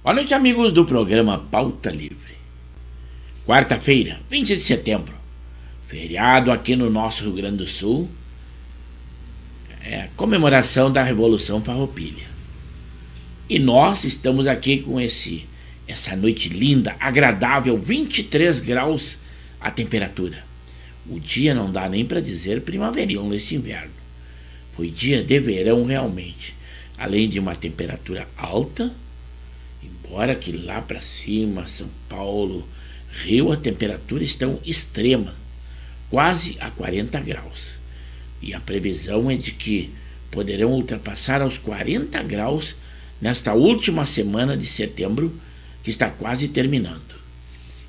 Boa noite, amigos do programa Pauta Livre. Quarta-feira, 20 de setembro, feriado aqui no nosso Rio Grande do Sul, é a comemoração da Revolução Farroupilha. E nós estamos aqui com essa noite linda, agradável, 23 graus a temperatura. O dia não dá nem para dizer primaveril neste inverno. Foi dia de verão realmente, além de uma temperatura alta. Embora que lá para cima, São Paulo, Rio, a temperatura estão extrema, quase a 40 graus. E a previsão é de que poderão ultrapassar aos 40 graus nesta última semana de setembro, que está quase terminando.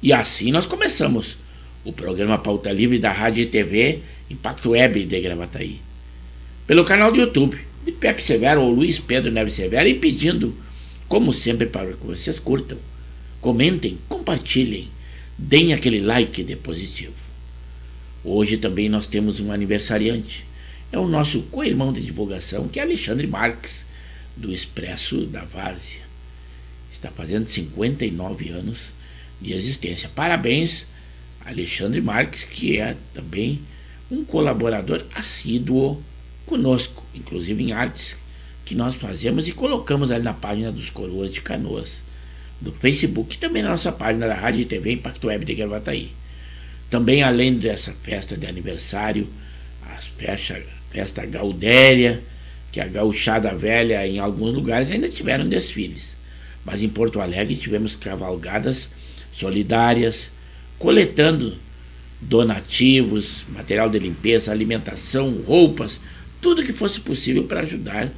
E assim nós começamos o programa Pauta Livre da Rádio e TV Impacto Web de Gravataí, pelo canal do YouTube de Pepe Severo ou Luiz Pedro Neves Severo, e pedindo, como sempre, para que vocês curtam, comentem, compartilhem, deem aquele like de positivo. Hoje também nós temos um aniversariante. É o nosso co-irmão de divulgação, que é Alexandre Marques, do Expresso da Várzea. Está fazendo 59 anos de existência. Parabéns, Alexandre Marques, que é também um colaborador assíduo conosco, inclusive em artes que nós fazemos e colocamos ali na página dos Coroas de Canoas, do Facebook, e também na nossa página da Rádio e TV Impacto Web de Gravataí. Também, além dessa festa de aniversário, a festa Gaudéria, que é a gauchada velha, em alguns lugares ainda tiveram desfiles, mas em Porto Alegre tivemos cavalgadas solidárias, coletando donativos, material de limpeza, alimentação, roupas, tudo que fosse possível para ajudar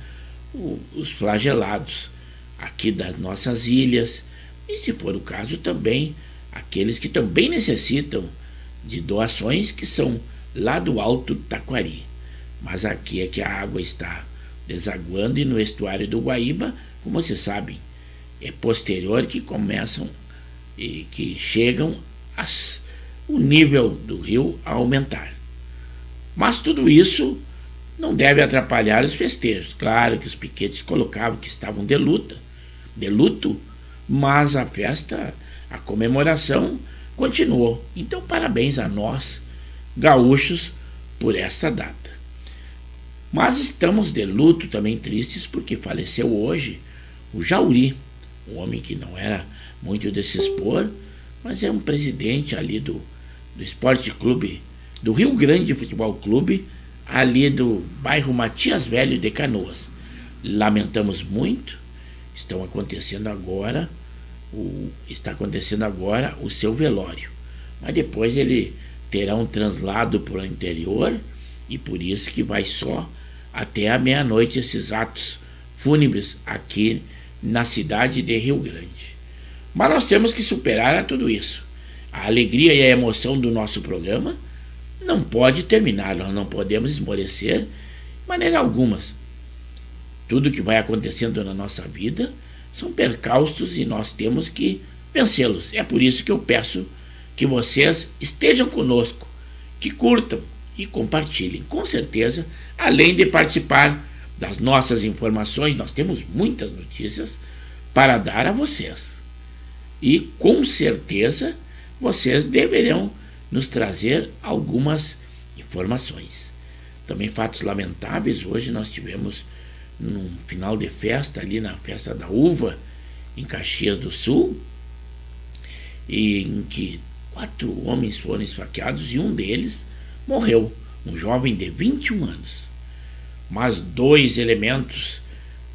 os flagelados aqui das nossas ilhas, e, se for o caso, também aqueles que também necessitam de doações, que são lá do Alto Taquari. Mas aqui é que a água está desaguando, e no estuário do Guaíba, como vocês sabem, é posterior que começam e que chegam o nível do rio a aumentar. Mas tudo isso não deve atrapalhar os festejos. Claro que os piquetes colocavam que estavam de luto, mas a festa, a comemoração continuou. Então, parabéns a nós, gaúchos, por essa data. Mas estamos de luto, também tristes, porque faleceu hoje o Jauri, um homem que não era muito de se expor, mas é um presidente ali do Esporte Clube, do Rio Grande Futebol Clube, ali do bairro Matias Velho de Canoas. Lamentamos muito. Está acontecendo agora o seu velório, mas depois ele terá um translado para o interior, e por isso que vai só até a meia-noite esses atos fúnebres aqui na cidade de Rio Grande. Mas nós temos que superar a tudo isso. A alegria e a emoção do nosso programa não pode terminar. Nós não podemos esmorecer de maneira alguma. Tudo que vai acontecendo na nossa vida são percalços e nós temos que vencê-los. É por isso que eu peço que vocês estejam conosco, que curtam e compartilhem. Com certeza, além de participar das nossas informações, nós temos muitas notícias para dar a vocês. E com certeza vocês deverão nos trazer algumas informações. Também fatos lamentáveis. Hoje nós tivemos num final de festa, ali na Festa da Uva, em Caxias do Sul, em que 4 homens foram esfaqueados e um deles morreu, um jovem de 21 anos. Mas 2 elementos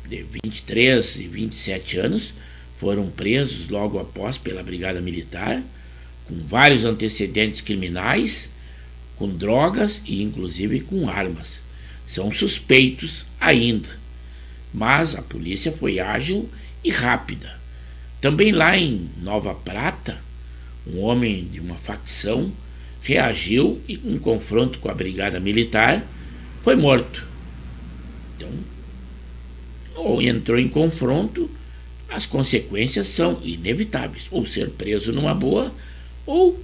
de 23 e 27 anos foram presos logo após pela Brigada Militar, com vários antecedentes criminais, com drogas e inclusive com armas. São suspeitos ainda, mas a polícia foi ágil e rápida. Também lá em Nova Prata, um homem de uma facção reagiu e, em confronto com a Brigada Militar, foi morto. Então, ou entrou em confronto, as consequências são inevitáveis. Ou ser preso numa boa, ou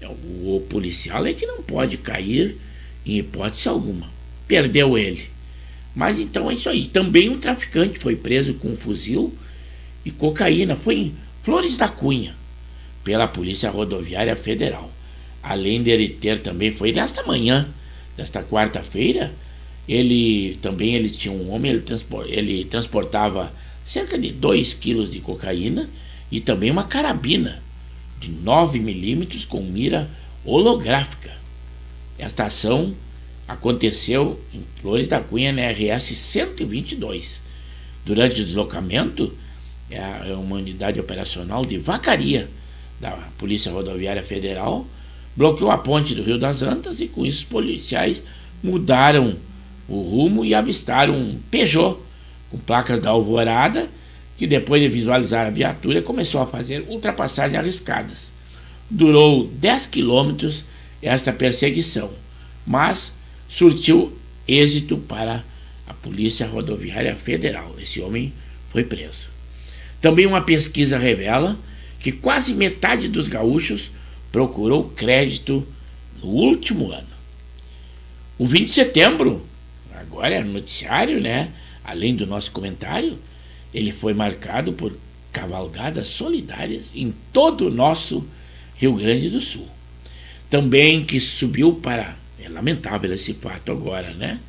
o policial é que não pode cair em hipótese alguma. Perdeu ele. Mas então é isso aí. Também um traficante foi preso com um fuzil e cocaína. Foi em Flores da Cunha, pela Polícia Rodoviária Federal. Além dele ter também, foi nesta manhã, desta quarta-feira, ele tinha um homem, ele transportava cerca de 2 quilos de cocaína e também uma carabina de 9 milímetros com mira holográfica. Esta ação aconteceu em Flores da Cunha, na RS 122. Durante o deslocamento, uma unidade operacional de vacaria da Polícia Rodoviária Federal bloqueou a ponte do Rio das Antas e com isso os policiais mudaram o rumo e avistaram um Peugeot com placas da Alvorada, que depois de visualizar a viatura começou a fazer ultrapassagens arriscadas. Durou 10 quilômetros esta perseguição, mas surtiu êxito para a Polícia Rodoviária Federal. Esse homem foi preso. Também uma pesquisa revela que quase metade dos gaúchos procurou crédito no último ano. O 20 de setembro, agora é noticiário, né? Além do nosso comentário, ele foi marcado por cavalgadas solidárias em todo o nosso Rio Grande do Sul. Também que subiu para, é lamentável esse fato agora, né?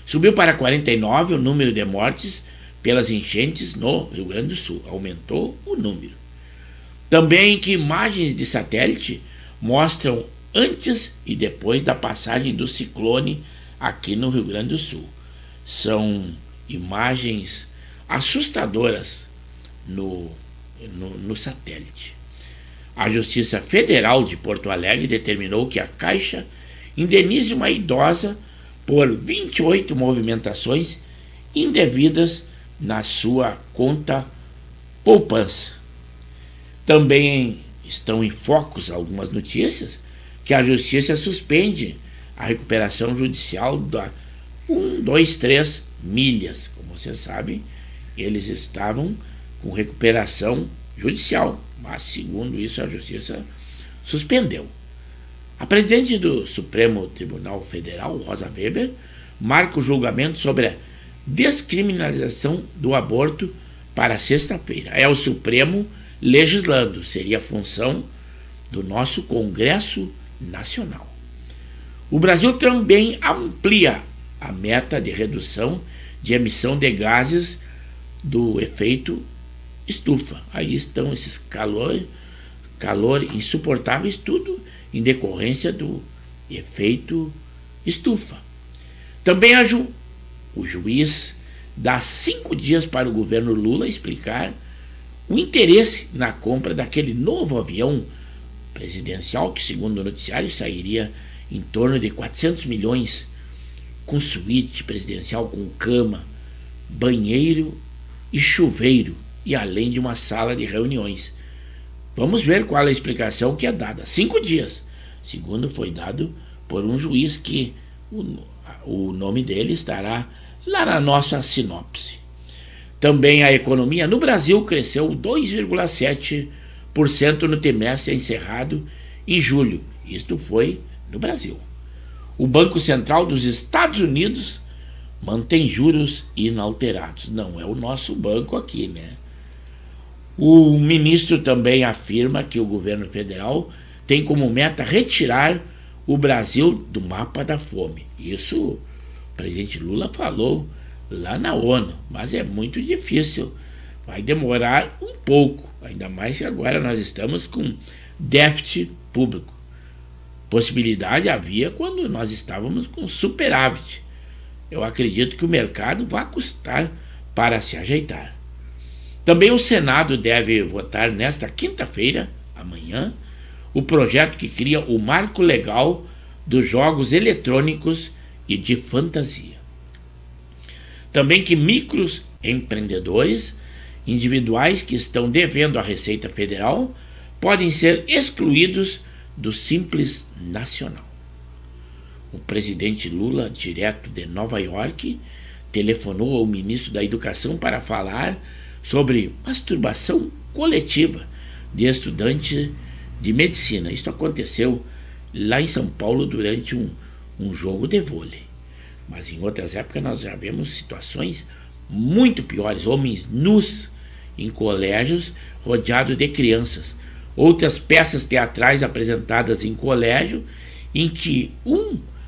Subiu para 49 o número de mortes pelas enchentes no Rio Grande do Sul. Aumentou o número. Também que imagens de satélite mostram antes e depois da passagem do ciclone aqui no Rio Grande do Sul. São imagens assustadoras no satélite. A Justiça Federal de Porto Alegre determinou que a Caixa indenize uma idosa por 28 movimentações indevidas na sua conta poupança. Também estão em focos algumas notícias que a Justiça suspende a recuperação judicial da 123 milhas. Como você sabe, eles estavam com recuperação judicial, mas segundo isso a Justiça suspendeu. A presidente do Supremo Tribunal Federal, Rosa Weber, marca o julgamento sobre a descriminalização do aborto para sexta-feira. É o Supremo legislando, seria a função do nosso Congresso Nacional. O Brasil também amplia a meta de redução de emissão de gases do efeito estufa. Aí estão esses calor insuportáveis, tudo em decorrência do efeito estufa. Também o juiz dá 5 dias para o governo Lula explicar o interesse na compra daquele novo avião presidencial que, segundo o noticiário, sairia em torno de 400 milhões, com suíte presidencial, com cama, banheiro e chuveiro, e além de uma sala de reuniões. Vamos ver qual é a explicação que é dada. 5 dias, segundo foi dado por um juiz que o nome dele estará lá na nossa sinopse. Também a economia no Brasil cresceu 2,7% no trimestre encerrado em julho. Isto foi no Brasil. O Banco Central dos Estados Unidos mantém juros inalterados. Não é o nosso banco aqui, né? O ministro também afirma que o governo federal tem como meta retirar o Brasil do mapa da fome. Isso o presidente Lula falou lá na ONU, mas é muito difícil. Vai demorar um pouco, ainda mais que agora nós estamos com déficit público. Possibilidade havia quando nós estávamos com superávit. Eu acredito que o mercado vai custar para se ajeitar. Também o Senado deve votar nesta quinta-feira, amanhã, o projeto que cria o marco legal dos jogos eletrônicos e de fantasia. Também que microempreendedores individuais que estão devendo à Receita Federal podem ser excluídos do Simples Nacional. O presidente Lula, direto de Nova York, telefonou ao ministro da Educação para falar sobre masturbação coletiva de estudantes de medicina. Isso aconteceu lá em São Paulo durante um jogo de vôlei. Mas em outras épocas nós já vemos situações muito piores, homens nus em colégios, rodeado de crianças. Outras peças teatrais apresentadas em colégio, em que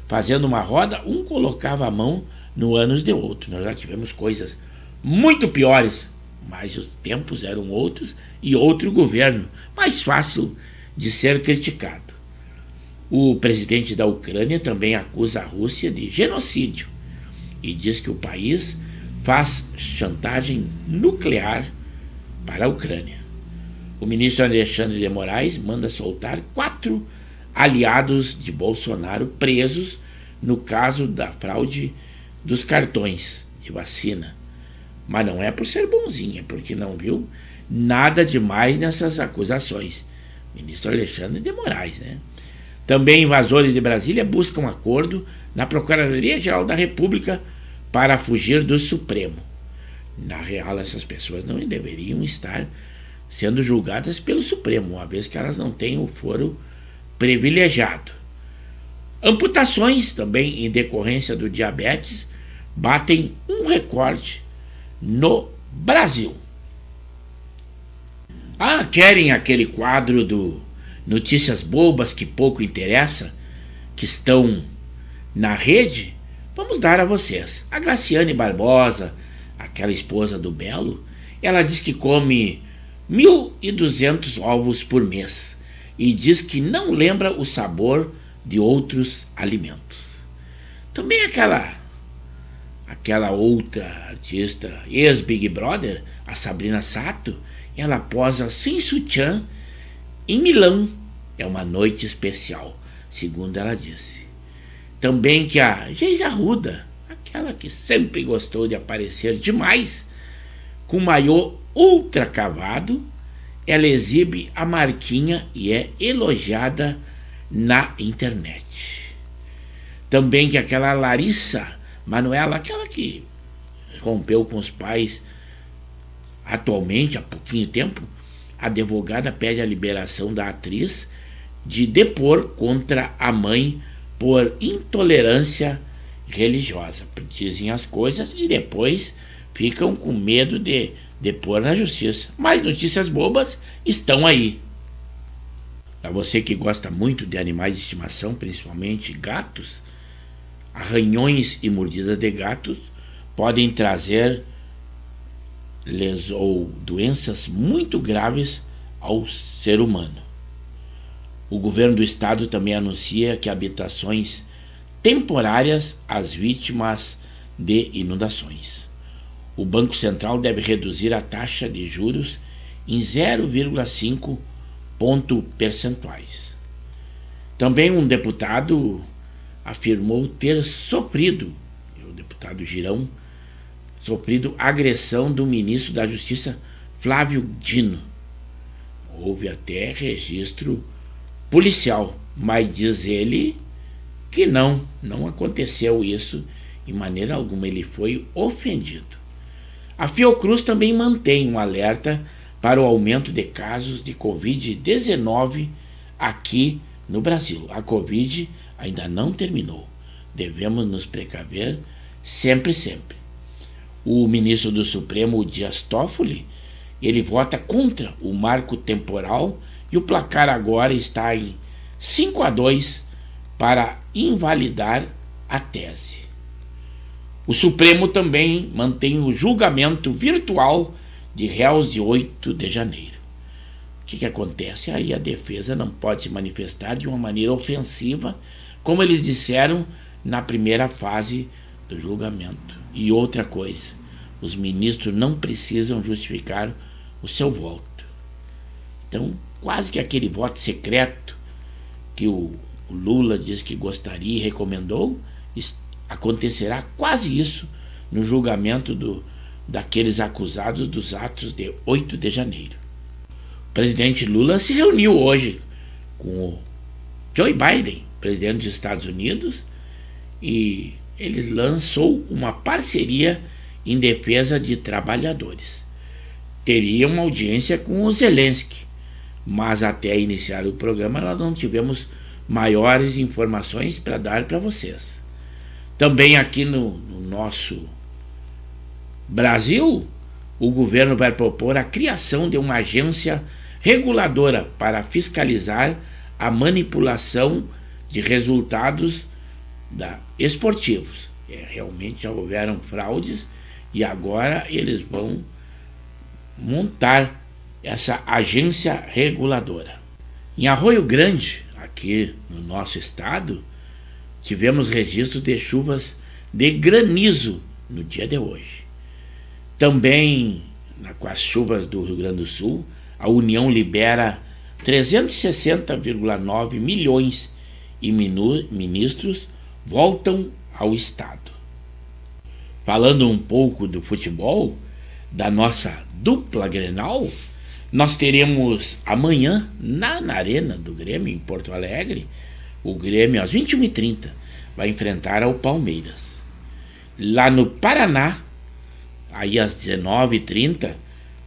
fazendo uma roda, colocava a mão no ânus de outro. Nós já tivemos coisas muito piores, mas os tempos eram outros e outro governo, mais fácil de ser criticado. O presidente da Ucrânia também acusa a Rússia de genocídio e diz que o país faz chantagem nuclear para a Ucrânia. O ministro Alexandre de Moraes manda soltar 4 aliados de Bolsonaro presos no caso da fraude dos cartões de vacina. Mas não é por ser bonzinho, é porque não viu nada demais nessas acusações. Ministro Alexandre de Moraes, né? Também invasores de Brasília buscam acordo na Procuradoria-Geral da República para fugir do Supremo. Na real, essas pessoas não deveriam estar sendo julgadas pelo Supremo, uma vez que elas não têm o foro privilegiado. Amputações, também em decorrência do diabetes, batem um recorde no Brasil. Querem aquele quadro do Notícias Bobas que pouco interessa, que estão na rede? Vamos dar a vocês. A Graciane Barbosa, aquela esposa do Belo, ela diz que come 1.200 ovos por mês e diz que não lembra o sabor de outros alimentos. Também aquela outra artista, ex-Big Brother, a Sabrina Sato, ela posa sem sutiã em Milão. É uma noite especial, segundo ela disse. Também que a Geise Arruda, aquela que sempre gostou de aparecer demais, com maiô ultra cavado, ela exibe a marquinha e é elogiada na internet. Também que aquela Larissa Manoela, aquela que rompeu com os pais atualmente, há pouquinho tempo, a advogada pede a liberação da atriz de depor contra a mãe por intolerância religiosa. Dizem as coisas e depois ficam com medo de depor na justiça. Mas notícias bobas estão aí. Para você que gosta muito de animais de estimação, principalmente gatos, arranhões e mordidas de gatos podem trazer ou doenças muito graves ao ser humano. O governo do estado também anuncia que habitações temporárias às vítimas de inundações. O Banco Central deve reduzir a taxa de juros em 0,5 pontos percentuais. Também um deputado afirmou ter sofrido, o deputado Girão, agressão do ministro da Justiça, Flávio Dino. Houve até registro policial, mas diz ele que não aconteceu isso de maneira alguma, ele foi ofendido. A Fiocruz também mantém um alerta para o aumento de casos de Covid-19 aqui no Brasil. A Covid ainda não terminou, devemos nos precaver sempre. O ministro do Supremo, Dias Toffoli, ele vota contra o marco temporal e o placar agora está em 5-2 para invalidar a tese. O Supremo também mantém o julgamento virtual de réus de 8 de janeiro. O que acontece? Aí a defesa não pode se manifestar de uma maneira ofensiva, como eles disseram na primeira fase do julgamento. E outra coisa, os ministros não precisam justificar o seu voto. Então, quase que aquele voto secreto que o Lula disse que gostaria e recomendou, acontecerá quase isso no julgamento daqueles acusados dos atos de 8 de janeiro. O presidente Lula se reuniu hoje com o Joe Biden, presidente dos Estados Unidos, e ele lançou uma parceria em defesa de trabalhadores. Teria uma audiência com o Zelensky, mas até iniciar o programa nós não tivemos maiores informações para dar para vocês. Também aqui no nosso Brasil, o governo vai propor a criação de uma agência reguladora para fiscalizar a manipulação de resultados esportivos. Realmente já houveram fraudes e agora eles vão montar essa agência reguladora. Em Arroio Grande, aqui no nosso estado, tivemos registro de chuvas de granizo no dia de hoje. Também, com as chuvas do Rio Grande do Sul, a União libera 360,9 milhões e ministros voltam ao estado. Falando um pouco do futebol, da nossa dupla Grenal, nós teremos amanhã, na Arena do Grêmio, em Porto Alegre, o Grêmio às 21h30 vai enfrentar ao Palmeiras. Lá no Paraná, aí às 19h30,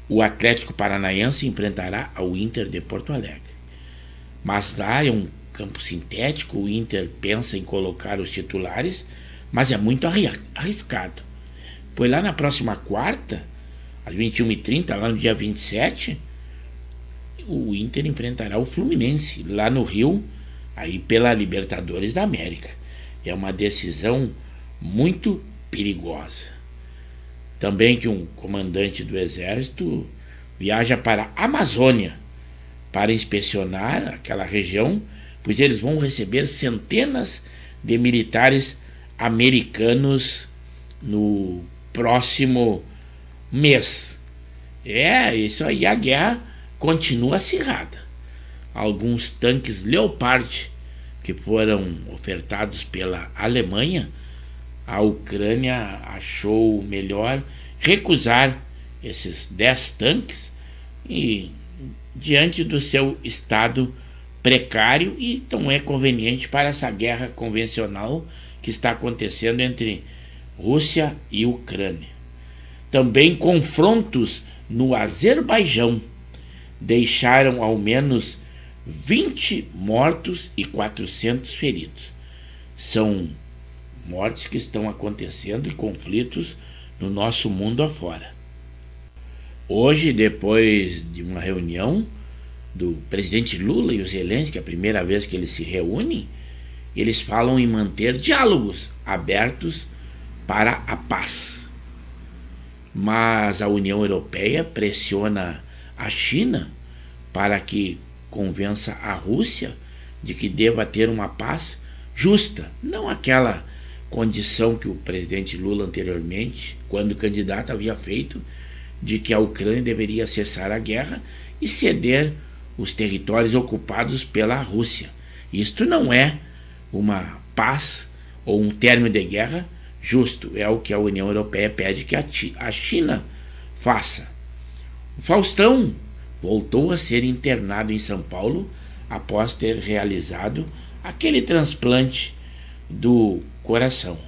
o Atlético Paranaense enfrentará ao Inter de Porto Alegre. Mas lá é um campo sintético, o Inter pensa em colocar os titulares, mas é muito arriscado. Pois lá na próxima quarta, às 21h30, lá no dia 27, o Inter enfrentará o Fluminense, lá no Rio, aí pela Libertadores da América. É uma decisão muito perigosa. Também que um comandante do Exército viaja para a Amazônia para inspecionar aquela região, pois eles vão receber centenas de militares americanos no próximo mês. Isso aí, a guerra continua acirrada. Alguns tanques Leopard que foram ofertados pela Alemanha, a Ucrânia achou melhor recusar esses 10 tanques e diante do seu estado precário, e então é conveniente para essa guerra convencional que está acontecendo entre Rússia e Ucrânia. Também confrontos no Azerbaijão deixaram ao menos 20 mortos e 400 feridos. São mortes que estão acontecendo e conflitos no nosso mundo afora. Hoje, depois de uma reunião do presidente Lula e o Zelensky, a primeira vez que eles se reúnem, eles falam em manter diálogos abertos para a paz. Mas a União Europeia pressiona a China para que convença a Rússia de que deva ter uma paz justa, não aquela condição que o presidente Lula anteriormente, quando candidato, havia feito, de que a Ucrânia deveria cessar a guerra e ceder os territórios ocupados pela Rússia. Isto não é uma paz ou um término de guerra justo, é o que a União Europeia pede que a China faça. O Faustão voltou a ser internado em São Paulo após ter realizado aquele transplante do coração.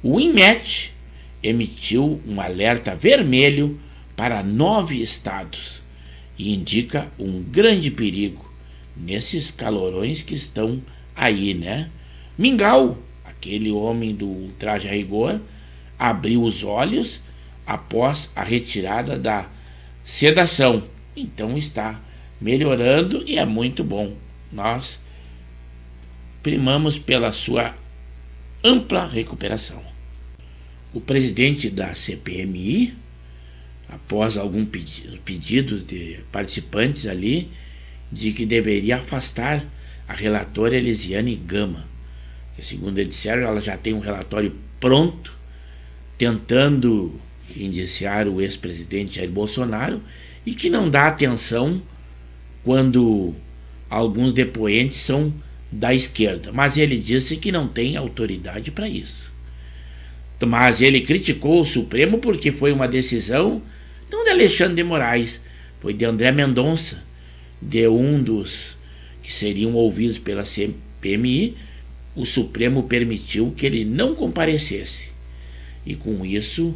O INMET emitiu um alerta vermelho para 9 estados e indica um grande perigo nesses calorões que estão aí, né? Mingau, aquele homem do ultraje a rigor, abriu os olhos após a retirada da sedação. Então está melhorando e é muito bom. Nós primamos pela sua ampla recuperação. O presidente da CPMI, após alguns pedidos de participantes ali, de que deveria afastar a relatora Elisiane Gama, que, segundo eles disseram, ela já tem um relatório pronto, tentando indiciar o ex-presidente Jair Bolsonaro, e que não dá atenção quando alguns depoentes são da esquerda. Mas ele disse que não tem autoridade para isso. Mas ele criticou o Supremo porque foi uma decisão não de Alexandre de Moraes, foi de André Mendonça, de um dos que seriam ouvidos pela CPMI. O Supremo permitiu que ele não comparecesse. E com isso,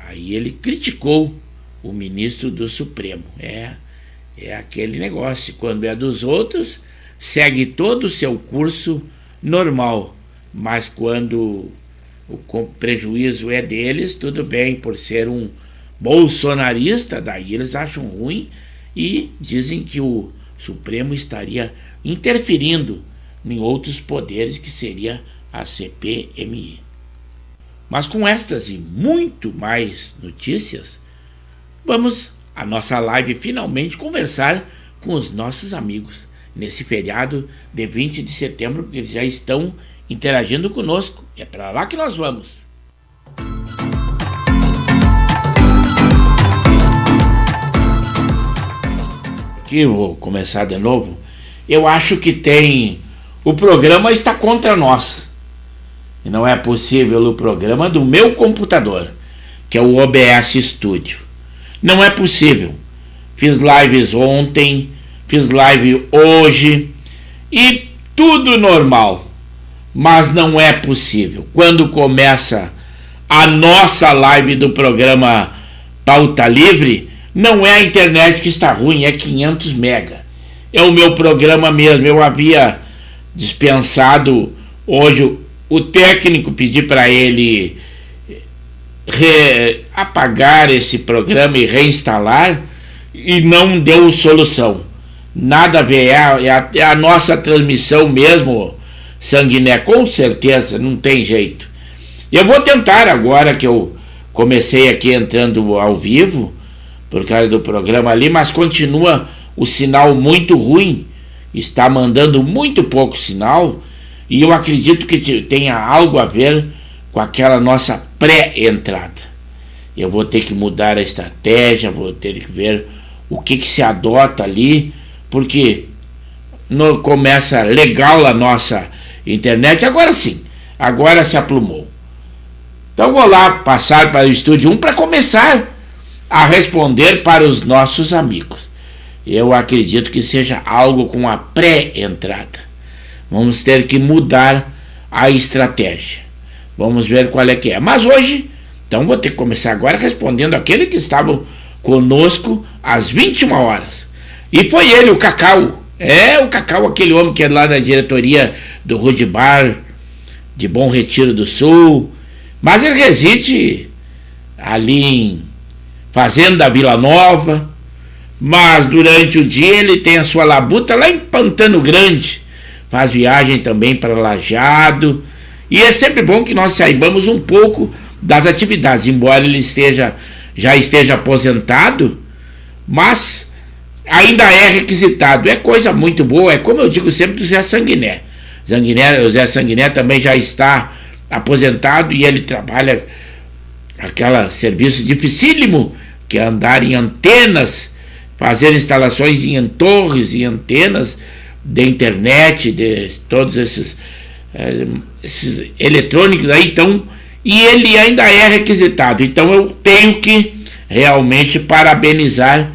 aí ele criticou o ministro do Supremo. É aquele negócio, quando é dos outros, segue todo o seu curso normal, mas quando o prejuízo é deles, tudo bem, por ser um bolsonarista, daí eles acham ruim e dizem que o Supremo estaria interferindo em outros poderes, que seria a CPMI. Mas com estas e muito mais notícias, vamos à nossa live finalmente conversar com os nossos amigos nesse feriado de 20 de setembro, porque eles já estão interagindo conosco. É para lá que nós vamos. Aqui eu vou começar de novo. Eu acho que o programa está contra nós. E não é possível o programa do meu computador, que é o OBS Studio. Não é possível. Fiz lives ontem, fiz live hoje e tudo normal. Mas não é possível. Quando começa a nossa live do programa Pauta Livre, não é a internet que está ruim, é 500 mega. É o meu programa mesmo. Eu havia dispensado hoje o técnico, pedi para ele apagar esse programa e reinstalar, e não deu solução. Nada a ver, é a nossa transmissão mesmo, Sanguiné, com certeza, não tem jeito. Eu vou tentar agora que eu comecei aqui entrando ao vivo, por causa do programa ali, mas continua o sinal muito ruim, está mandando muito pouco sinal, e eu acredito que tenha algo a ver com aquela nossa pré-entrada. Eu vou ter que mudar a estratégia, vou ter que ver o que se adota ali, porque não começa legal a nossa internet, agora sim, agora se aplumou. Então vou lá passar para o Estúdio 1 para começar a responder para os nossos amigos. Eu acredito que seja algo com a pré-entrada. Vamos ter que mudar a estratégia. Vamos ver qual é que é. Mas hoje, então vou ter que começar agora respondendo aquele que estava conosco às 21 horas. E foi ele, o Cacau. O Cacau, aquele homem que é lá da diretoria do Rude Bar de Bom Retiro do Sul. Mas ele reside ali em Fazenda Vila Nova. Mas durante o dia ele tem a sua labuta lá em Pantano Grande. Faz viagem também para Lajeado. E é sempre bom que nós saibamos um pouco das atividades, embora ele já esteja aposentado, mas ainda é requisitado. É coisa muito boa, é como eu digo sempre do Zé Sanguiné. O Zé Sanguiné também já está aposentado e ele trabalha aquele serviço dificílimo, que é andar em antenas, fazer instalações em torres e antenas de internet, de todos esses eletrônicos aí, então, e ele ainda é requisitado. Então eu tenho que realmente parabenizar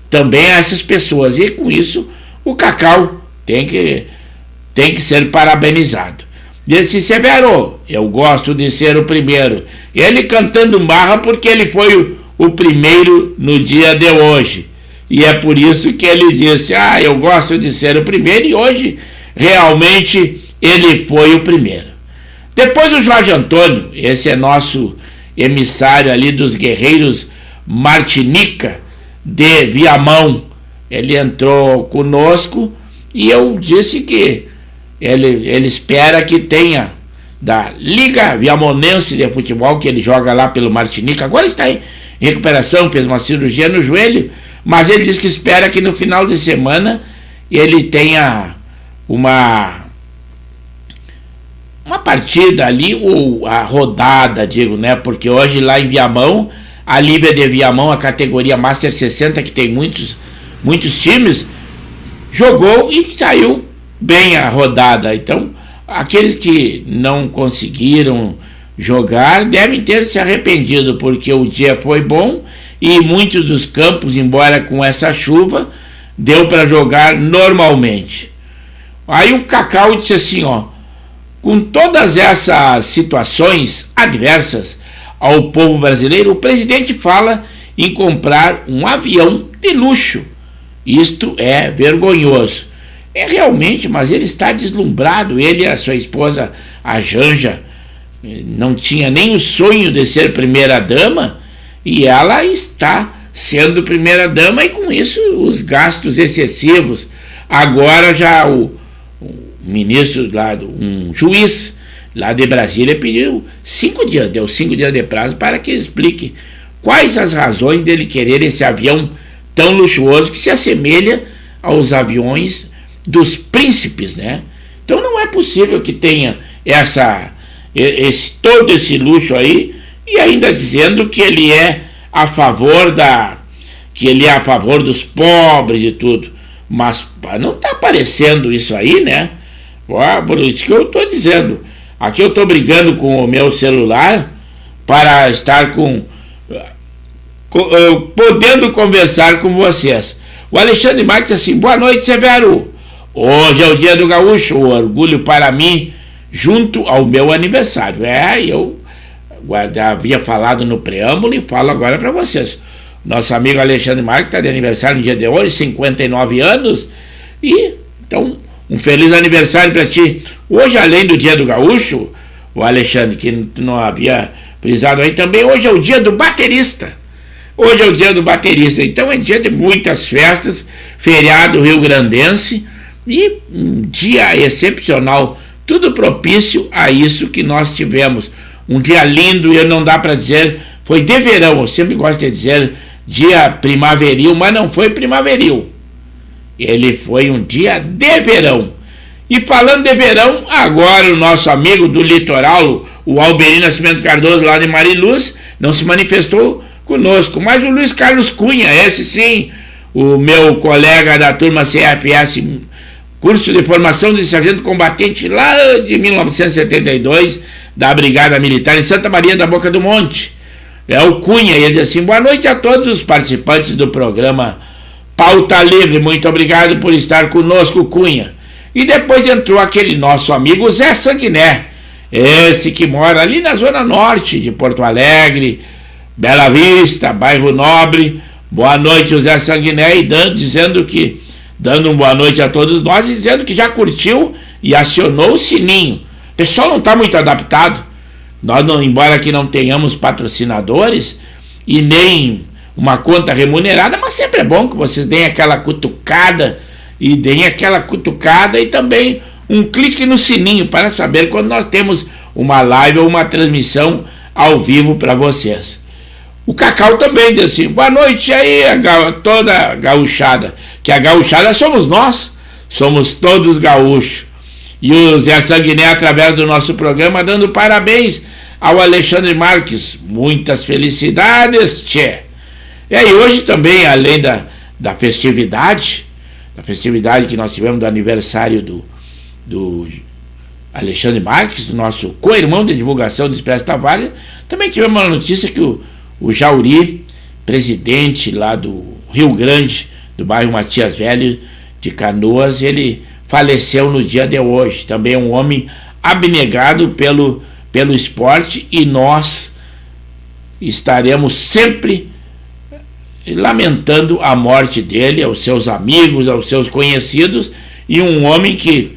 também essas pessoas, e com isso o Cacau tem que ser parabenizado. Disse: Severo, eu gosto de ser o primeiro. Ele cantando marra porque ele foi o primeiro no dia de hoje. E é por isso que ele disse: eu gosto de ser o primeiro, e hoje realmente ele foi o primeiro. Depois o Jorge Antônio, esse é nosso emissário ali dos guerreiros Martinica de Viamão. Ele entrou conosco e eu disse que ele espera que tenha da Liga Viamonense de Futebol, que ele joga lá pelo Martinica. Agora está em recuperação, fez uma cirurgia no joelho, mas ele diz que espera que no final de semana ele tenha uma partida ali, ou a rodada, digo, né? Porque hoje lá em Viamão, a Liga de Viamão, a categoria Master 60, que tem muitos times, jogou e saiu bem a rodada. Então, aqueles que não conseguiram jogar devem ter se arrependido, porque o dia foi bom e muitos dos campos, embora com essa chuva, deu para jogar normalmente. Aí o Cacau disse assim, com todas essas situações adversas ao povo brasileiro, o presidente fala em comprar um avião de luxo. Isto é vergonhoso. É realmente, mas ele está deslumbrado. Ele e a sua esposa, a Janja, não tinha nem o sonho de ser primeira-dama, e ela está sendo primeira-dama e com isso os gastos excessivos. Agora já o ministro lá, um juiz lá de Brasília pediu 5 dias, deu 5 dias de prazo para que explique quais as razões dele querer esse avião tão luxuoso que se assemelha aos aviões dos príncipes, né? Então não é possível que tenha todo esse luxo aí e ainda dizendo que ele é a favor dos pobres e tudo. Mas não está aparecendo isso aí, né? Por isso que eu estou dizendo. Aqui eu estou brigando com o meu celular para estar podendo conversar com vocês. O Alexandre Marques diz assim: boa noite, Severo. Hoje é o dia do gaúcho, o orgulho para mim, junto ao meu aniversário. Eu havia falado no preâmbulo e falo agora para vocês. Nosso amigo Alexandre Marques está de aniversário no dia de hoje, 59 anos. E então, um feliz aniversário para ti. Hoje, além do dia do gaúcho, o Alexandre, que não havia frisado aí também, hoje é o dia do baterista. Hoje é o dia do baterista. Então é dia de muitas festas, feriado rio-grandense e um dia excepcional. Tudo propício a isso que nós tivemos. Um dia lindo, e não dá para dizer, foi de verão. Eu sempre gosto de dizer dia primaveril, mas não foi primaveril. Ele foi um dia de verão. E falando de verão, agora o nosso amigo do litoral, o Alberino Nascimento Cardoso, lá de Mariluz, não se manifestou conosco. Mas o Luiz Carlos Cunha, esse sim, o meu colega da turma CFS, curso de formação de sargento combatente lá de 1972, da Brigada Militar em Santa Maria da Boca do Monte. É o Cunha, e ele diz assim: boa noite a todos os participantes do programa Pauta Livre, muito obrigado por estar conosco, Cunha. E depois entrou aquele nosso amigo Zé Sanguiné, esse que mora ali na zona norte de Porto Alegre, Bela Vista, bairro Nobre. Boa noite, o Zé Sanguiné, e dando uma boa noite a todos nós, e dizendo que já curtiu e acionou o sininho. O pessoal não está muito adaptado. Nós, embora aqui não tenhamos patrocinadores e nem uma conta remunerada, mas sempre é bom que vocês deem aquela cutucada e também um clique no sininho para saber quando nós temos uma live ou uma transmissão ao vivo para vocês. O Cacau também diz assim: boa noite aí, toda a gauchada, que a gauchada somos nós, somos todos gaúchos. E o Zé Sanguiné, através do nosso programa, dando parabéns ao Alexandre Marques. Muitas felicidades, tchê. E aí hoje também, além da festividade que nós tivemos do aniversário do Alexandre Marques, do nosso co-irmão de divulgação do Expresso Tavares, também tivemos uma notícia que o Jauri, presidente lá do Rio Grande, do bairro Matias Velho de Canoas, ele faleceu no dia de hoje. Também um homem abnegado pelo esporte, e nós estaremos sempre lamentando a morte dele, aos seus amigos, aos seus conhecidos, e um homem que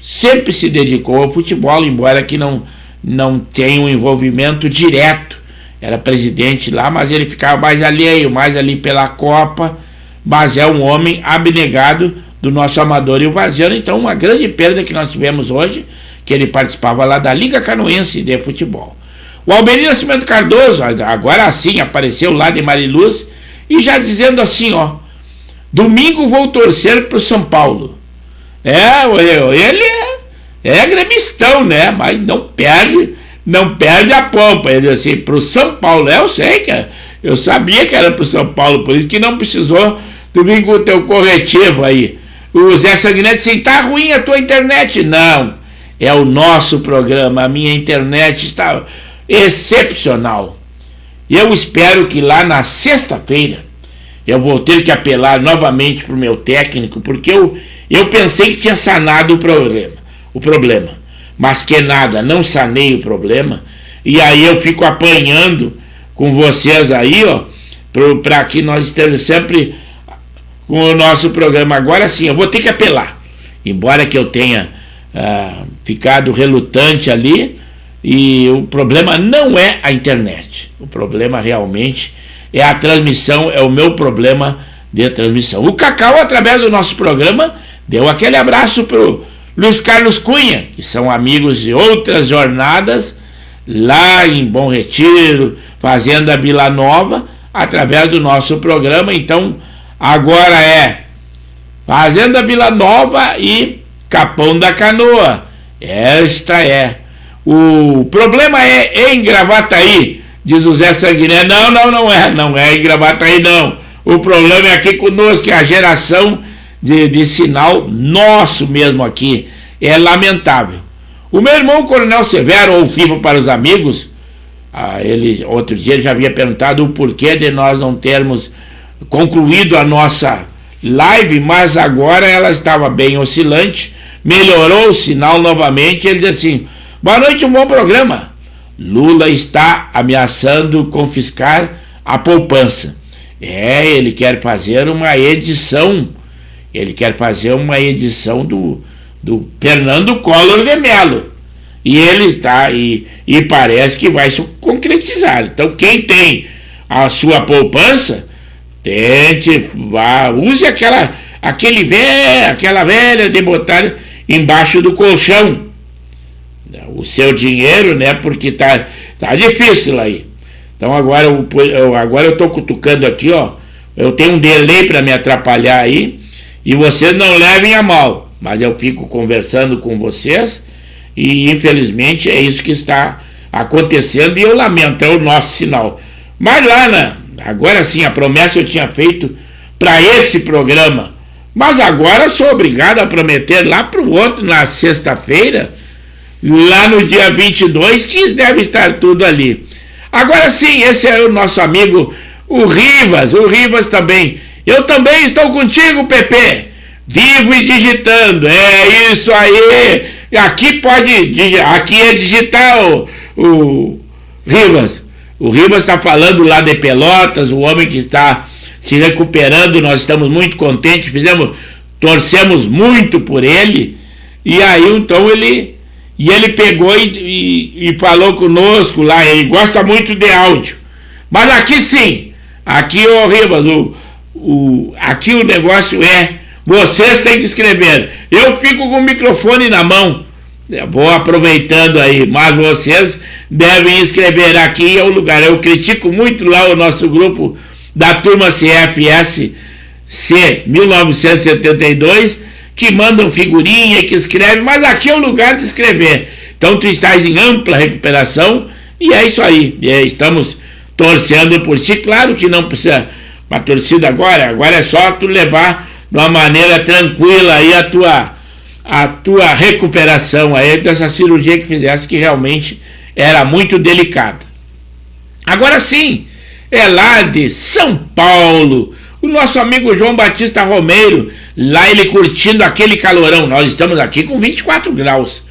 sempre se dedicou ao futebol, embora que não tenha um envolvimento direto. Era presidente lá, mas ele ficava mais alheio, mais ali pela Copa, mas é um homem abnegado do nosso Amador e o Varziano. Então, uma grande perda que nós tivemos hoje, que ele participava lá da Liga Canoense de Futebol. O Alberino Nascimento Cardoso, agora sim, apareceu lá de Mariluz, e já dizendo assim, ó: domingo vou torcer pro São Paulo. Ele é gremistão, né? Mas não perde a pompa. Ele diz assim: pro São Paulo. Eu sabia que era pro São Paulo, por isso que não precisou domingo o teu corretivo aí. O Zé Sanguiné disse assim: tá ruim a tua internet. Não, é o nosso programa, a minha internet está excepcional. Eu espero que lá na sexta-feira eu vou ter que apelar novamente para o meu técnico, porque eu pensei que tinha sanado o problema, mas que nada, não sanei o problema, e aí eu fico apanhando com vocês aí, ó, para que nós estejamos sempre com o nosso programa. Agora sim, eu vou ter que apelar, embora que eu tenha ficado relutante ali, E o problema não é a internet. O problema realmente é a transmissão, é o meu problema de transmissão. O Cacau, através do nosso programa, deu aquele abraço para o Luiz Carlos Cunha, que são amigos de outras jornadas, lá em Bom Retiro, Fazenda Vila Nova, através do nosso programa. Então, agora é Fazenda Vila Nova e Capão da Canoa. Esta é. O problema é em Gravataí, diz o Zé Sanguiné. Não é em Gravataí, não. O problema é aqui conosco, que a geração de sinal nosso mesmo aqui é lamentável. O meu irmão, o Coronel Severo, ou Vivo para os Amigos, outro dia ele já havia perguntado o porquê de nós não termos concluído a nossa live, mas agora ela estava bem oscilante, melhorou o sinal novamente. Ele disse assim: boa noite, um bom programa. Lula está ameaçando confiscar a poupança. Ele quer fazer uma edição. Ele quer fazer uma edição do Fernando Collor de Mello. E ele está, e parece que vai se concretizar. Então, quem tem a sua poupança, use aquela velha de botar embaixo do colchão o seu dinheiro, né? Porque tá difícil aí. Então agora eu estou cutucando aqui, ó. Eu tenho um delay para me atrapalhar aí, e vocês não levem a mal, mas eu fico conversando com vocês e infelizmente é isso que está acontecendo, e eu lamento, é o nosso sinal. Mas lá, agora sim, a promessa eu tinha feito para esse programa, mas agora sou obrigado a prometer lá para o outro, na sexta-feira, lá no dia 22, que deve estar tudo ali. Agora sim, esse é o nosso amigo, o Rivas também. Eu também estou contigo, Pepe, vivo e digitando. É isso aí. Aqui é digital, o Rivas. O Rivas está falando lá de Pelotas, o homem que está se recuperando. Nós estamos muito contentes, torcemos muito por ele. E aí então ele pegou e falou conosco lá. Ele gosta muito de áudio. Mas aqui sim, aqui, ô Rivas, aqui o negócio é, vocês têm que escrever. Eu fico com o microfone na mão, eu vou aproveitando aí, mas vocês devem escrever. Aqui é o lugar. Eu critico muito lá o nosso grupo da turma CFSC 1972, que mandam figurinha, que escreve, mas aqui é o lugar de escrever. Então tu estás em ampla recuperação, e é isso aí. Estamos torcendo por ti. Claro que não precisa uma torcida agora é só tu levar de uma maneira tranquila aí a tua recuperação aí dessa cirurgia que fizesse, que realmente era muito delicada. Agora sim, é lá de São Paulo, o nosso amigo João Batista Romeiro, lá ele curtindo aquele calorão. Nós estamos aqui com 24 graus.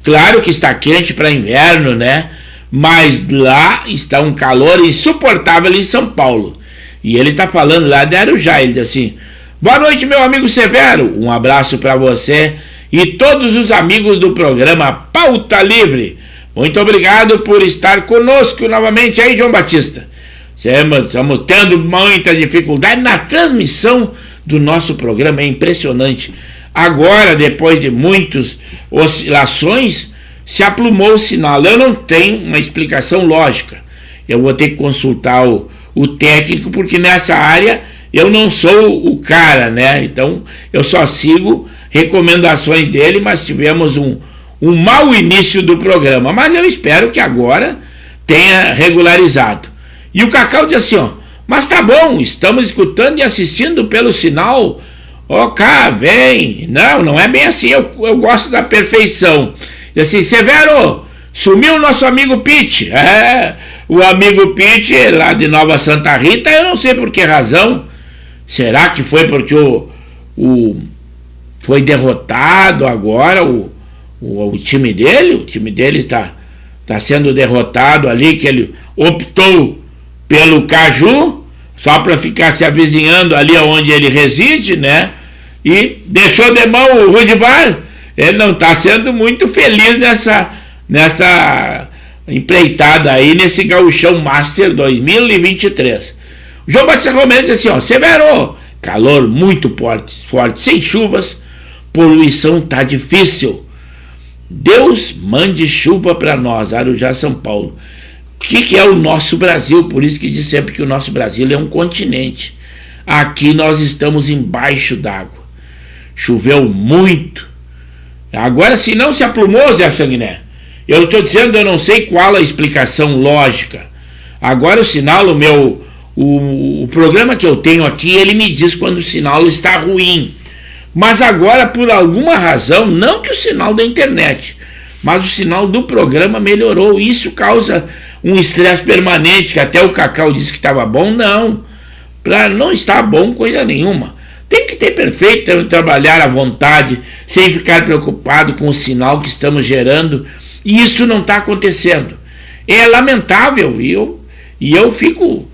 Claro que está quente para inverno, né? Mas lá está um calor insuportável em São Paulo. E ele está falando lá de Arujá. Ele diz assim: boa noite, meu amigo Severo. Um abraço para você e todos os amigos do programa Pauta Livre. Muito obrigado por estar conosco novamente aí, João Batista. Estamos tendo muita dificuldade na transmissão do nosso programa, é impressionante. Agora, depois de muitas oscilações, se aplumou o sinal. Eu não tenho uma explicação lógica. Eu vou ter que consultar o técnico, porque nessa área eu não sou o cara, né? Então eu só sigo recomendações dele, mas tivemos um mau início do programa. Mas eu espero que agora tenha regularizado. E o Cacau diz assim, ó: mas tá bom, estamos escutando e assistindo pelo sinal. Cá, vem. Não é bem assim, eu gosto da perfeição. E assim: Severo, sumiu o nosso amigo Pete. O amigo Pete lá de Nova Santa Rita, eu não sei por que razão. Será que foi porque foi derrotado agora o time dele? O time dele está sendo derrotado ali, que ele optou pelo Caju, só para ficar se avizinhando ali onde ele reside, né? E deixou de mão o Rudivar. Ele não está sendo muito feliz empreitada aí nesse Gauchão Master 2023. O João Batista Romero diz assim, ó, Severo, calor muito forte, sem chuvas, poluição tá difícil. Deus mande chuva para nós, Arujá, São Paulo. O que é o nosso Brasil? Por isso que diz sempre que o nosso Brasil é um continente. Aqui nós estamos embaixo d'água. Choveu muito. Agora, se não se aplumou, Zé Sanguiné, eu estou dizendo, eu não sei qual a explicação lógica. Agora o sinal, o programa que eu tenho aqui, ele me diz quando o sinal está ruim. Mas agora, por alguma razão, não que o sinal da internet, mas o sinal do programa melhorou. Isso causa um estresse permanente, que até o Cacau disse que estava bom. Não, não está bom coisa nenhuma. Tem que ter perfeito, trabalhar à vontade, sem ficar preocupado com o sinal que estamos gerando. E isso não está acontecendo. É lamentável e eu fico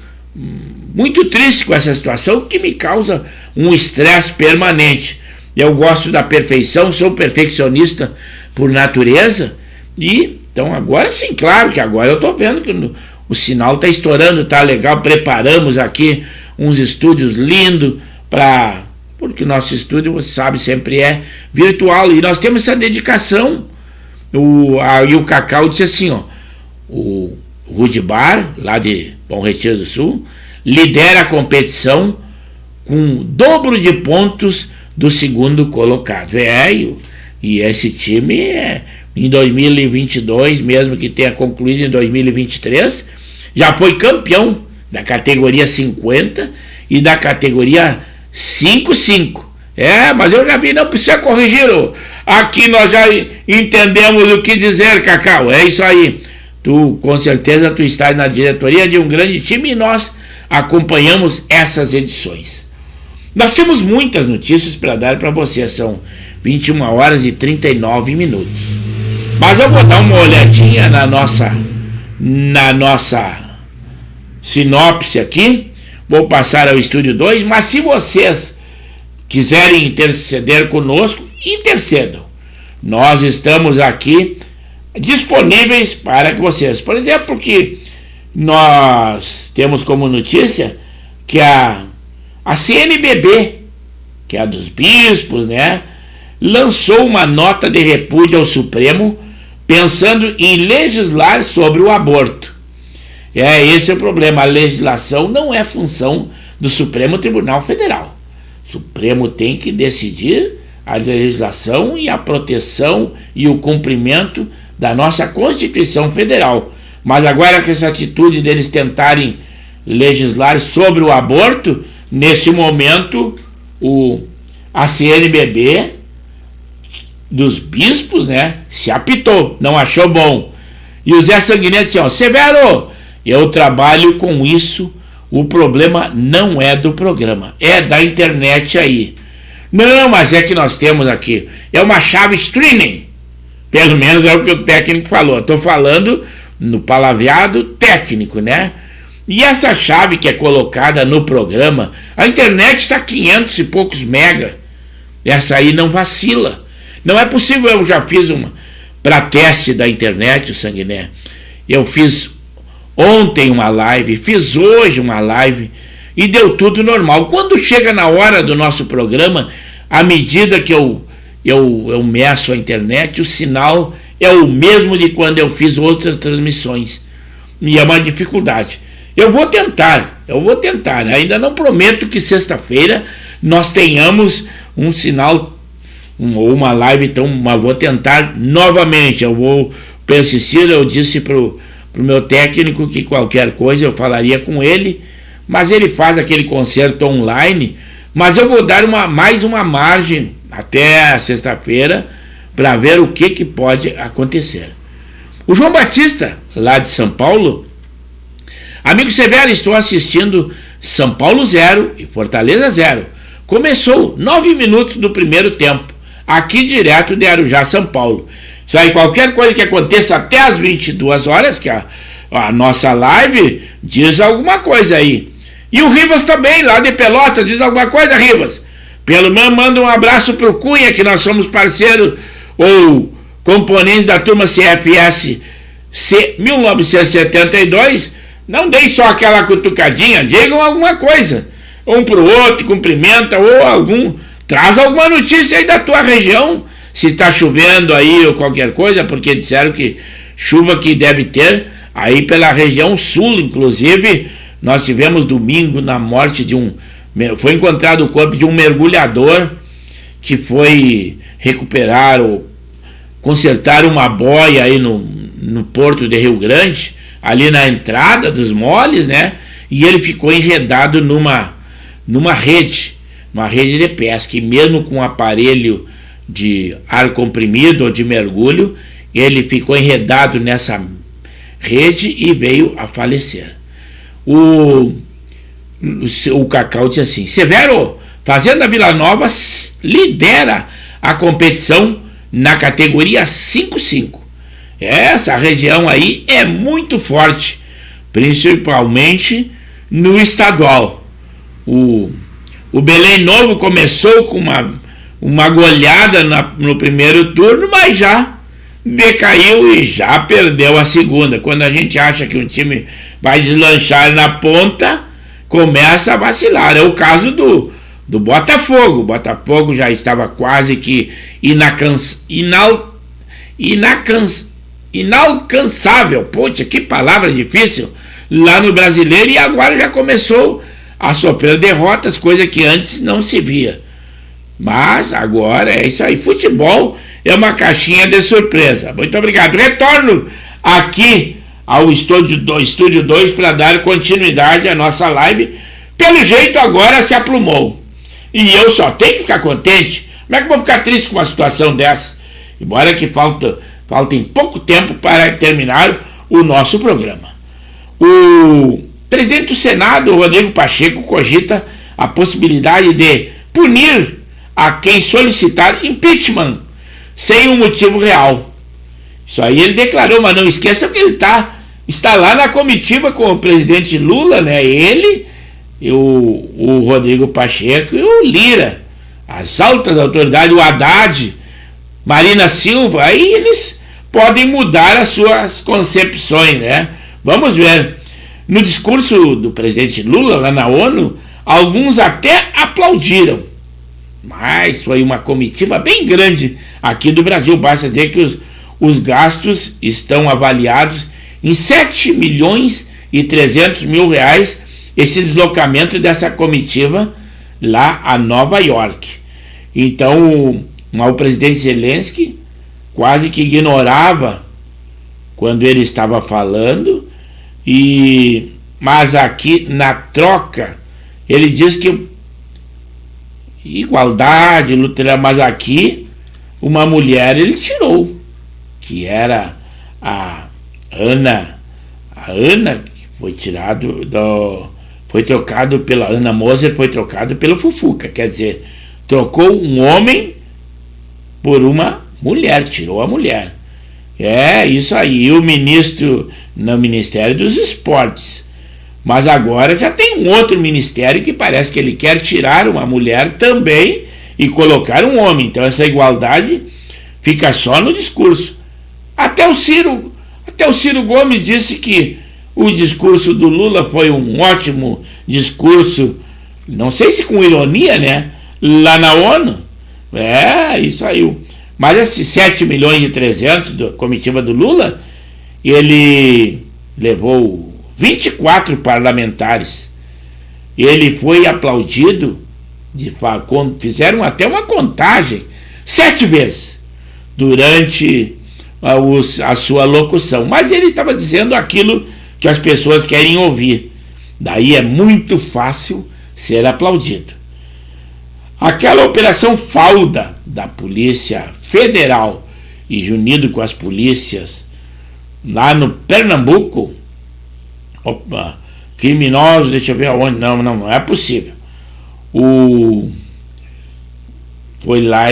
muito triste com essa situação, que me causa um estresse permanente. Eu gosto da perfeição, sou perfeccionista por natureza. E então agora sim, claro que agora eu estou vendo que o sinal está estourando, está legal. Preparamos aqui uns estúdios lindos porque o nosso estúdio, você sabe, sempre é virtual e nós temos essa dedicação. E o Cacau disse assim, ó, o Rudibar, lá de Bom Retiro do Sul, lidera a competição com o dobro de pontos do segundo colocado. E esse time em 2022, mesmo que tenha concluído em 2023, já foi campeão da categoria 50 e da categoria 5-5. Mas eu já vi, não precisa corrigir. Aqui nós já entendemos o que dizer, Cacau. É isso aí. Com certeza, tu estás na diretoria de um grande time e nós acompanhamos essas edições. Nós temos muitas notícias para dar para você. São 21 horas e 39 minutos. Mas eu vou dar uma olhadinha na nossa sinopse aqui. Vou passar ao estúdio 2, mas se vocês quiserem interceder conosco, intercedam. Nós estamos aqui disponíveis para que vocês, por exemplo, que nós temos como notícia que a CNBB, que é a dos bispos, né, lançou uma nota de repúdio ao Supremo, pensando em legislar sobre o aborto. Esse é o problema. A legislação não é função do Supremo Tribunal Federal. O Supremo tem que decidir a legislação e a proteção e o cumprimento da nossa Constituição Federal. Mas agora, com essa atitude deles tentarem legislar sobre o aborto, nesse momento a CNBB dos bispos, né, se apitou, não achou bom. E o Zé Sanguinetti disse, ó, Severo, eu trabalho com isso, o problema não é do programa, é da internet aí. Não, mas é que nós temos aqui, é uma chave streaming, pelo menos é o que o técnico falou. Estou falando no palavreado técnico, né? E essa chave que é colocada no programa, a internet está 500 e poucos mega, essa aí não vacila. Não é possível. Eu já fiz uma para teste da internet, o Sanguiné. Eu fiz ontem uma live, fiz hoje uma live e deu tudo normal. Quando chega na hora do nosso programa, à medida que eu meço a internet, o sinal é o mesmo de quando eu fiz outras transmissões. E é uma dificuldade. Eu vou tentar. Ainda não prometo que sexta-feira nós tenhamos um sinal ou uma live, então, mas vou tentar novamente. Eu vou persistir. Eu disse pro meu técnico que qualquer coisa eu falaria com ele, mas ele faz aquele concerto online. Mas eu vou dar mais uma margem até sexta-feira para ver o que pode acontecer. O João Batista, lá de São Paulo, amigo Severo, estou assistindo São Paulo 0 e Fortaleza 0. Começou 9 minutos do primeiro tempo, aqui direto de Arujá, São Paulo. Isso aí, qualquer coisa que aconteça até as 22 horas, que a nossa live diz alguma coisa aí. E o Rivas também, lá de Pelotas, diz alguma coisa, Rivas? Pelo menos manda um abraço pro Cunha, que nós somos parceiro ou componente da turma CFS 1972, não dei só aquela cutucadinha, digam alguma coisa, um pro outro, cumprimenta, ou traz alguma notícia aí da tua região, se está chovendo aí ou qualquer coisa, porque disseram que chuva que deve ter aí pela região sul, inclusive nós tivemos domingo na morte foi encontrado o corpo de um mergulhador que foi recuperar ou consertar uma boia aí no porto de Rio Grande, ali na entrada dos moles, né? E ele ficou enredado numa rede de pesca, e mesmo com um aparelho de ar comprimido ou de mergulho, ele ficou enredado nessa rede e veio a falecer. O Cacau disse assim: Severo, Fazenda Vila Nova lidera a competição na categoria 5-5. Essa região aí é muito forte, principalmente no estadual. O Belém Novo começou com uma goleada no primeiro turno, mas já decaiu e já perdeu a segunda. Quando a gente acha que um time vai deslanchar na ponta, começa a vacilar. É o caso do Botafogo. O Botafogo já estava quase que inalcançável, poxa, que palavra difícil, lá no Brasileiro, e agora já começou a sofrer derrotas, coisa que antes não se via. Mas agora é isso aí, futebol é uma caixinha de surpresa. Muito obrigado. Retorno aqui ao Estúdio 2 para dar continuidade à nossa live. Pelo jeito agora se aprumou, e eu só tenho que ficar contente. Como é que eu vou ficar triste com uma situação dessa? Embora que faltem pouco tempo para terminar o nosso programa. O presidente do Senado, Rodrigo Pacheco, cogita a possibilidade de punir a quem solicitar impeachment sem um motivo real. Isso aí ele declarou, mas não esqueça que ele está lá na comitiva com o presidente Lula, né? Ele, o Rodrigo Pacheco e o Lira, as altas autoridades, o Haddad, Marina Silva, aí eles podem mudar as suas concepções, né? Vamos ver. No discurso do presidente Lula lá na ONU, alguns até aplaudiram, mas foi uma comitiva bem grande aqui do Brasil. Basta dizer que os gastos estão avaliados em 7 milhões e 300 mil reais, esse deslocamento dessa comitiva lá a Nova York. Então o presidente Zelensky quase que ignorava quando ele estava falando, mas aqui na troca ele diz que igualdade, luta, mas aqui uma mulher ele tirou, que era a Ana, que foi foi trocado pela Ana Moser, foi trocado pelo Fufuca, quer dizer, trocou um homem por uma mulher, tirou a mulher. É isso aí. O ministro no Ministério dos Esportes, mas agora já tem um outro ministério que parece que ele quer tirar uma mulher também e colocar um homem. Então essa igualdade fica só no discurso. Até o Ciro Gomes disse que o discurso do Lula foi um ótimo discurso, não sei se com ironia, né? Lá na ONU. É isso aí. Mas esses 7 milhões e 300 da comitiva do Lula, ele levou 24 parlamentares. Ele foi aplaudido, fizeram até uma contagem, 7 vezes, durante a sua locução. Mas ele estava dizendo aquilo que as pessoas querem ouvir. Daí é muito fácil ser aplaudido. Aquela operação Falda da Polícia Federal e unido com as polícias lá no Pernambuco, criminosos, deixa eu ver aonde, não é possível. Foi lá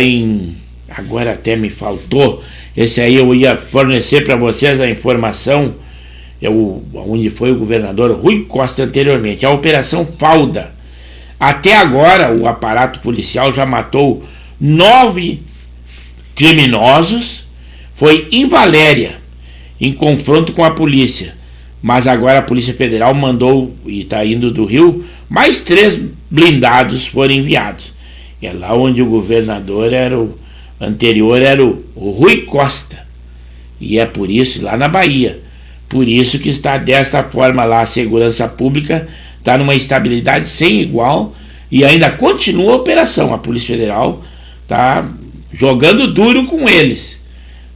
agora até me faltou, esse aí eu ia fornecer para vocês a informação, onde foi o governador Rui Costa anteriormente, a operação Falda. Até agora, o aparato policial já matou 9 criminosos, foi em Valéria, em confronto com a polícia. Mas agora a Polícia Federal mandou, e está indo do Rio, mais 3 blindados foram enviados. É lá onde o governador anterior era o Rui Costa. E é por isso, lá na Bahia, por isso que está desta forma lá, a segurança pública está numa estabilidade sem igual e ainda continua a operação. A Polícia Federal está jogando duro com eles.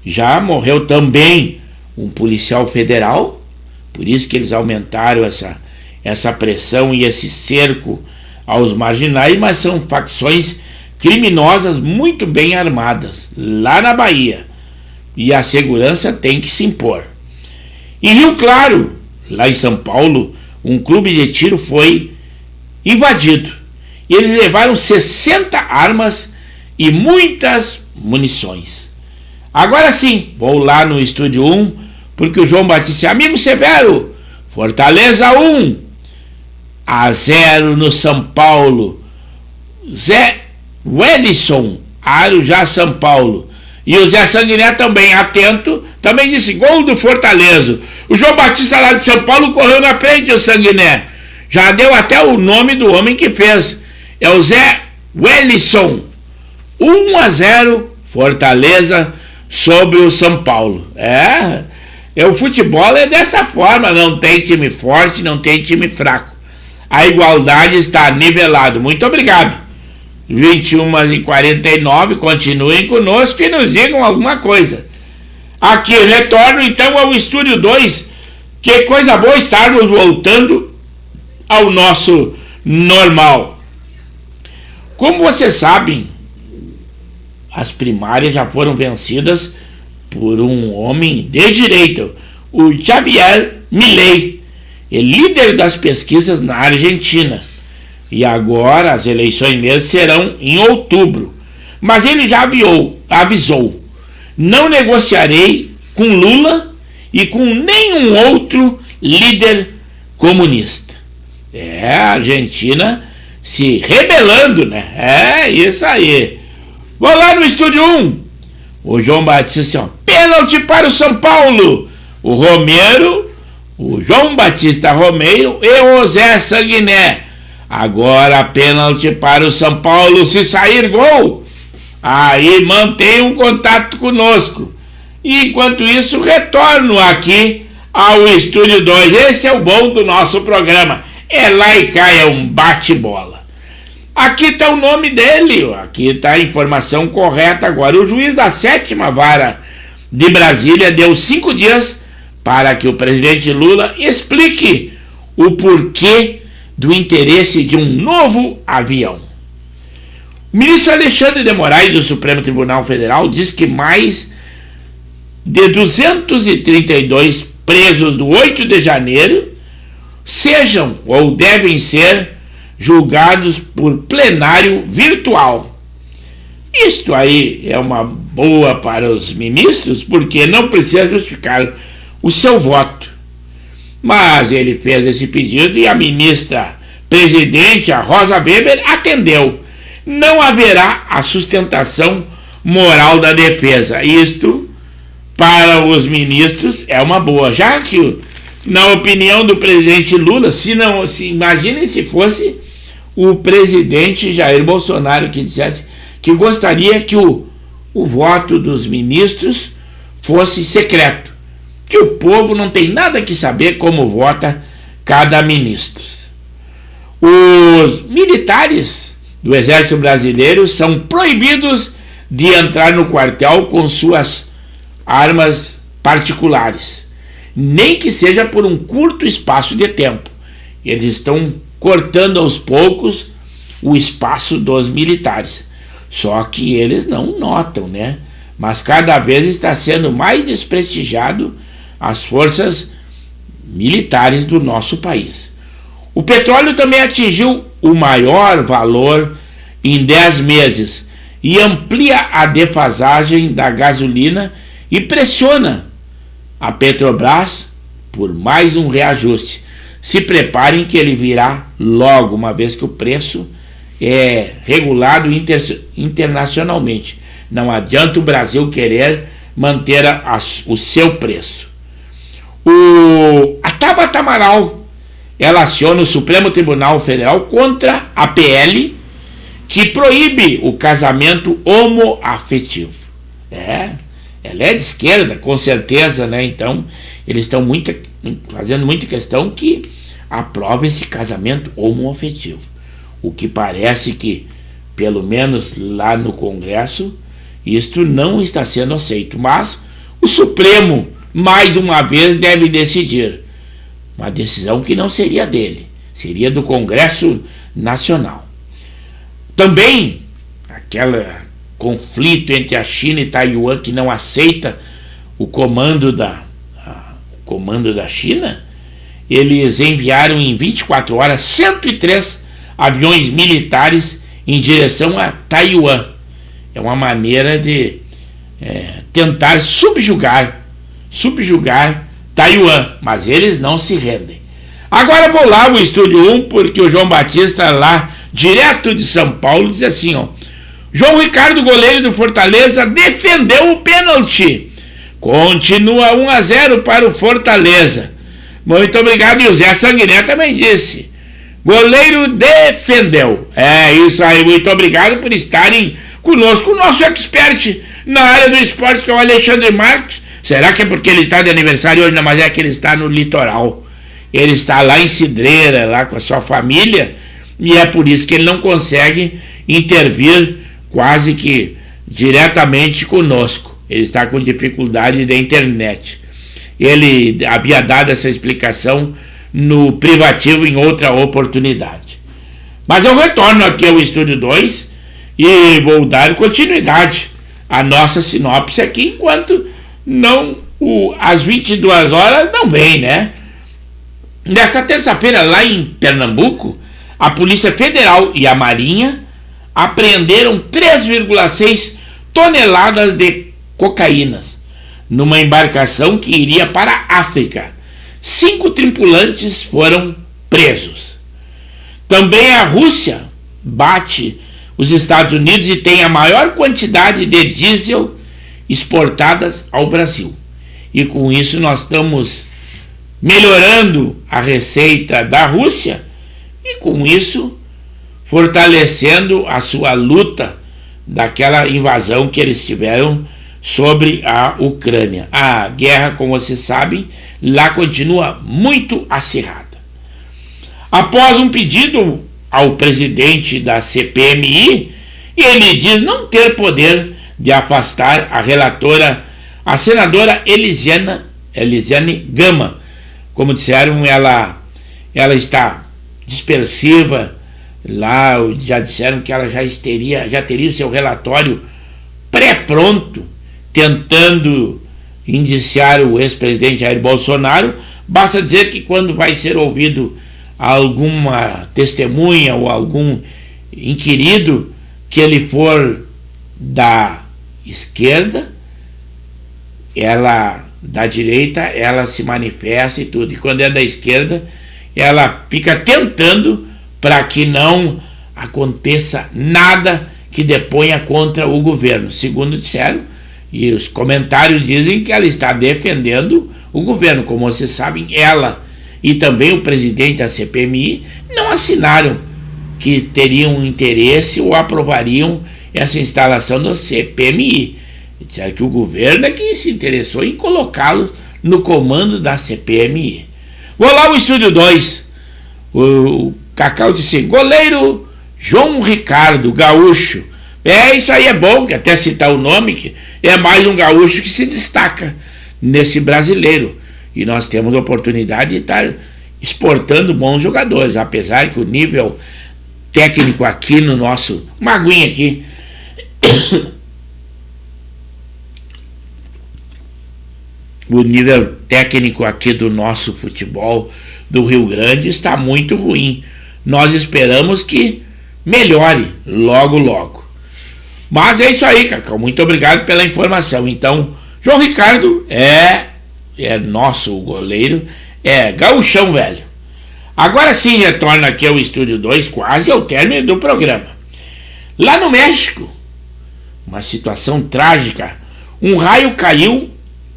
Já morreu também um policial federal, por isso que eles aumentaram essa pressão e esse cerco aos marginais, mas são facções criminosas muito bem armadas, lá na Bahia. E a segurança tem que se impor. Em Rio Claro, lá em São Paulo, um clube de tiro foi invadido. E eles levaram 60 armas e muitas munições. Agora sim, vou lá no Estúdio 1, porque o João Batista, amigo Severo, Fortaleza 1-0 no São Paulo. Zé Wellison, Arujá, São Paulo. E o Zé Sanguiné também, atento, também disse gol do Fortaleza. O João Batista lá de São Paulo correu na frente, o Sanguiné. Já deu até o nome do homem que fez. É o Zé Wellison. 1-0 Fortaleza sobre o São Paulo. O futebol é dessa forma, não tem time forte, não tem time fraco. A igualdade está nivelada. Muito obrigado. 21h49, continuem conosco e nos digam alguma coisa. Aqui retorno então ao Estúdio 2. Que coisa boa estarmos voltando ao nosso normal. Como vocês sabem, as primárias já foram vencidas por um homem de direita, o Javier Milei, líder das pesquisas na Argentina. E agora as eleições mesmo serão em outubro. Mas ele já avisou: não negociarei com Lula e com nenhum outro líder comunista. A Argentina se rebelando, né? É isso aí. Vou lá no Estúdio 1. O João Batista assim, pênalti para o São Paulo. O João Batista Romero e o Zé Sanguiné. Agora pênalti para o São Paulo. Se sair gol, aí mantenha um contato conosco. E enquanto isso, retorno aqui ao Estúdio 2. Esse é o bom do nosso programa. É lá e cá, é um bate-bola. Aqui está o nome dele, aqui está a informação correta agora. O juiz da 7ª Vara de Brasília deu 5 dias para que o presidente Lula explique o porquê do interesse de um novo avião. O ministro Alexandre de Moraes, do Supremo Tribunal Federal, diz que mais de 232 presos do 8 de janeiro sejam ou devem ser julgados por plenário virtual. Isto aí é uma boa para os ministros, porque não precisa justificar o seu voto. Mas ele fez esse pedido e a ministra presidente, a Rosa Weber, atendeu. Não haverá a sustentação moral da defesa. Isto, para os ministros, é uma boa, já que, na opinião do presidente Lula, imaginem se fosse o presidente Jair Bolsonaro que dissesse que gostaria que o voto dos ministros fosse secreto, que o povo não tem nada que saber como vota cada ministro. Os militares do Exército Brasileiro são proibidos de entrar no quartel com suas armas particulares, nem que seja por um curto espaço de tempo. Eles estão cortando aos poucos o espaço dos militares. Só que eles não notam, né? Mas cada vez está sendo mais desprestigiado as forças militares do nosso país. O petróleo também atingiu o maior valor em 10 meses e amplia a defasagem da gasolina e pressiona a Petrobras por mais um reajuste. Se preparem que ele virá logo, uma vez que o preço é regulado internacionalmente. Não adianta o Brasil querer manter o seu preço. A Tabata Amaral, ela aciona o Supremo Tribunal Federal contra a PL que proíbe o casamento homoafetivo. Ela é de esquerda, com certeza, né? Então, eles estão fazendo muita questão que aprove esse casamento homoafetivo. O que parece que, pelo menos lá no Congresso, isto não está sendo aceito. Mas o Supremo, mais uma vez, deve decidir. Uma decisão que não seria dele, seria do Congresso Nacional. Também, aquele conflito entre a China e Taiwan, que não aceita o comando da China, eles enviaram em 24 horas 103 aviões militares em direção a Taiwan. É uma maneira de tentar subjugar Taiwan, mas eles não se rendem. Agora vou lá o Estúdio 1, porque o João Batista lá, direto de São Paulo, diz assim, ó: João Ricardo, goleiro do Fortaleza, defendeu o pênalti. Continua 1-0 para o Fortaleza. Muito obrigado. E o Zé Sanguiné também disse: goleiro defendeu. É isso aí, muito obrigado por estarem conosco. O nosso expert na área do esporte, que é o Alexandre Marques. Será que é porque ele está de aniversário hoje? Não, mas é que ele está no litoral. Ele está lá em Cidreira, lá com a sua família, e é por isso que ele não consegue intervir quase que diretamente conosco. Ele está com dificuldade da internet. Ele havia dado essa explicação no privativo em outra oportunidade. Mas eu retorno aqui ao Estúdio 2 e vou dar continuidade à nossa sinopse aqui, enquanto não às 22 horas não vem, né? Nesta terça-feira, lá em Pernambuco, a Polícia Federal e a Marinha apreenderam 3,6 toneladas de cocaína numa embarcação que iria para a África. 5 tripulantes foram presos. Também a Rússia bate os Estados Unidos e tem a maior quantidade de diesel exportadas ao Brasil. E com isso nós estamos melhorando a receita da Rússia e com isso fortalecendo a sua luta daquela invasão que eles tiveram sobre a Ucrânia. A guerra, como vocês sabem, lá continua muito acirrada. Após um pedido ao presidente da CPMI, ele diz não ter poder de afastar a relatora, a senadora Elisiane Gama. Como disseram, ela está dispersiva. Lá já disseram que ela já teria o seu relatório pré-pronto, tentando indiciar o ex-presidente Jair Bolsonaro. Basta dizer que quando vai ser ouvido alguma testemunha ou algum inquirido que ele for da esquerda, ela da direita, ela se manifesta e tudo. E quando é da esquerda, ela fica tentando para que não aconteça nada que deponha contra o governo. Segundo disseram, e os comentários dizem que ela está defendendo o governo. Como vocês sabem, ela e também o presidente da CPMI não assinaram que teriam interesse ou aprovariam essa instalação da CPMI. Disseram que o governo é que se interessou em colocá-los no comando da CPMI. Vou lá ao Estúdio 2. O Cacau disse: goleiro João Ricardo, gaúcho. Isso aí é bom, que até citar o nome, que é mais um gaúcho que se destaca nesse brasileiro. E nós temos a oportunidade de estar exportando bons jogadores, apesar que o nível técnico aqui no nosso... Uma aguinha aqui. O nível técnico aqui do nosso futebol do Rio Grande está muito ruim. Nós esperamos que melhore logo, logo. Mas é isso aí, Cacau. Muito obrigado pela informação. Então, João Ricardo é nosso goleiro, é gauchão velho. Agora sim, retorno aqui ao Estúdio 2, quase ao término do programa. Lá no México, uma situação trágica. Um raio caiu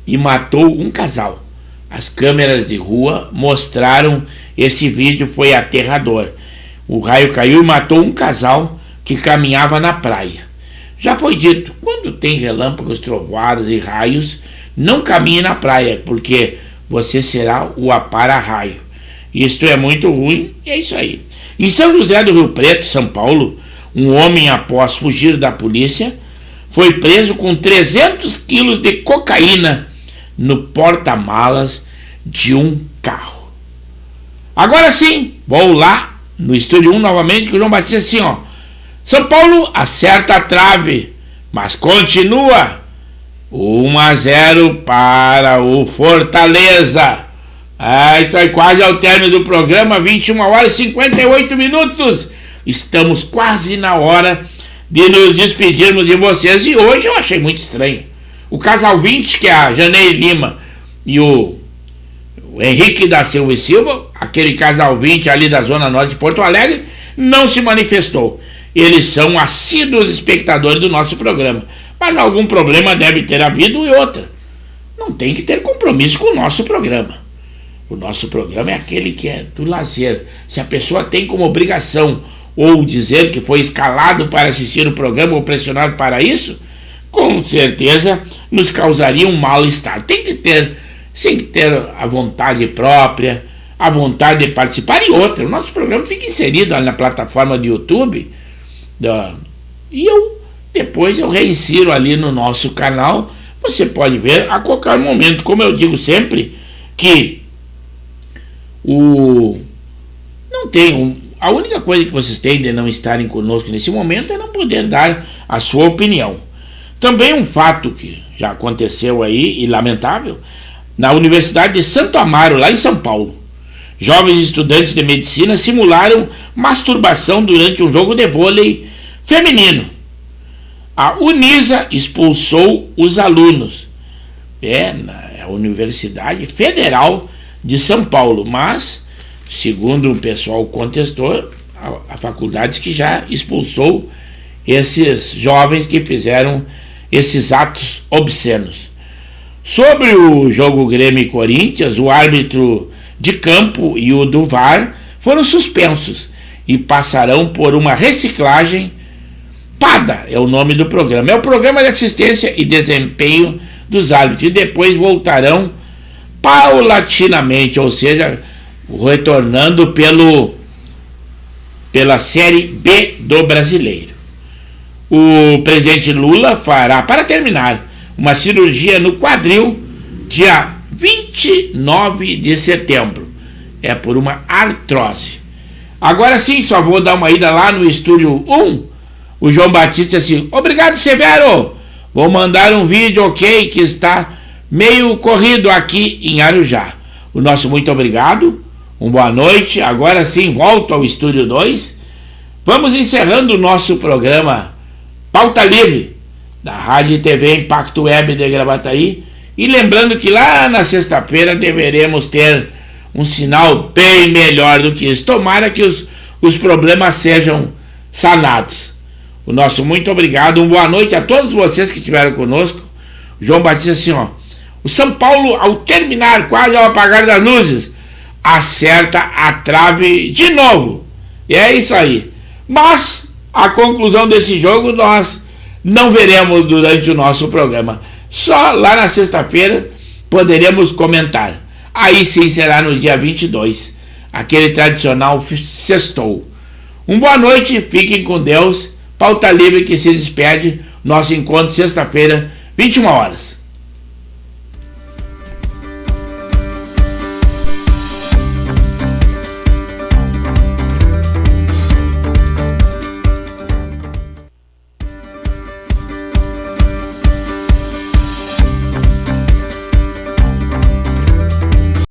e matou um casal. As câmeras de rua mostraram esse vídeo, foi aterrador. O raio caiu e matou um casal que caminhava na praia. Já foi dito, quando tem relâmpagos, trovoadas e raios, não caminhe na praia, porque você será o para-raio. Isto é muito ruim, e é isso aí. Em São José do Rio Preto, São Paulo, um homem, após fugir da polícia, foi preso com 300 quilos de cocaína no porta-malas de um carro. Agora sim, vou lá no Estúdio 1 novamente, que o João Batista assim, ó. São Paulo acerta a trave, mas continua 1-0 para o Fortaleza. Isso aí, quase ao término do programa, 21h58. Estamos quase na hora de nos despedirmos de vocês. E hoje eu achei muito estranho. O casal 20, que é a Janeire Lima e o Henrique da Silva e Silva, aquele casal 20 ali da Zona Norte de Porto Alegre, não se manifestou. Eles são assíduos espectadores do nosso programa. Mas algum problema deve ter havido e outra. Não tem que ter compromisso com o nosso programa. O nosso programa é aquele que é do lazer. Se a pessoa tem como obrigação ou dizer que foi escalado para assistir o programa ou pressionado para isso, com certeza nos causaria um mal-estar. Tem que ter a vontade própria, a vontade de participar. E outra, o nosso programa fica inserido ali na plataforma do YouTube, e depois eu reinsiro ali no nosso canal. Você pode ver a qualquer momento. Como eu digo sempre, que a única coisa que vocês têm de não estarem conosco nesse momento é não poder dar a sua opinião. Também um fato que já aconteceu aí, e lamentável, na Universidade de Santo Amaro, lá em São Paulo. Jovens estudantes de medicina simularam masturbação durante um jogo de vôlei feminino. A Unisa expulsou os alunos. Na Universidade Federal de São Paulo, mas, segundo o pessoal contestou, a faculdade que já expulsou esses jovens que fizeram esses atos obscenos. Sobre o jogo Grêmio e Corinthians, o árbitro de campo e o do VAR foram suspensos e passarão por uma reciclagem. PADA é o nome do programa. É o Programa de Assistência e Desempenho dos Árbitros. E depois voltarão paulatinamente, ou seja, retornando pela Série B do Brasileiro. O presidente Lula fará, para terminar, uma cirurgia no quadril dia 29 de setembro. É por uma artrose. Agora sim, só vou dar uma ida lá no Estúdio 1. O João Batista assim, obrigado, Severo. Vou mandar um vídeo, ok, que está meio corrido aqui em Arujá. O nosso muito obrigado, boa noite. Agora sim, volto ao Estúdio 2. Vamos encerrando o nosso programa Pauta Livre, da Rádio e TV Impacto Web de Gravataí. E lembrando que lá na sexta-feira deveremos ter um sinal bem melhor do que isso. Tomara que os problemas sejam sanados. O nosso muito obrigado, boa noite a todos vocês que estiveram conosco. O João Batista assim, ó. O São Paulo, ao terminar, quase ao apagar das luzes, acerta a trave de novo. E é isso aí. Mas a conclusão desse jogo nós não veremos durante o nosso programa. Só lá na sexta-feira poderemos comentar. Aí sim será no dia 22, aquele tradicional sextou. Boa noite, fiquem com Deus. Pauta Livre que se despede. Nosso encontro sexta-feira, 21h.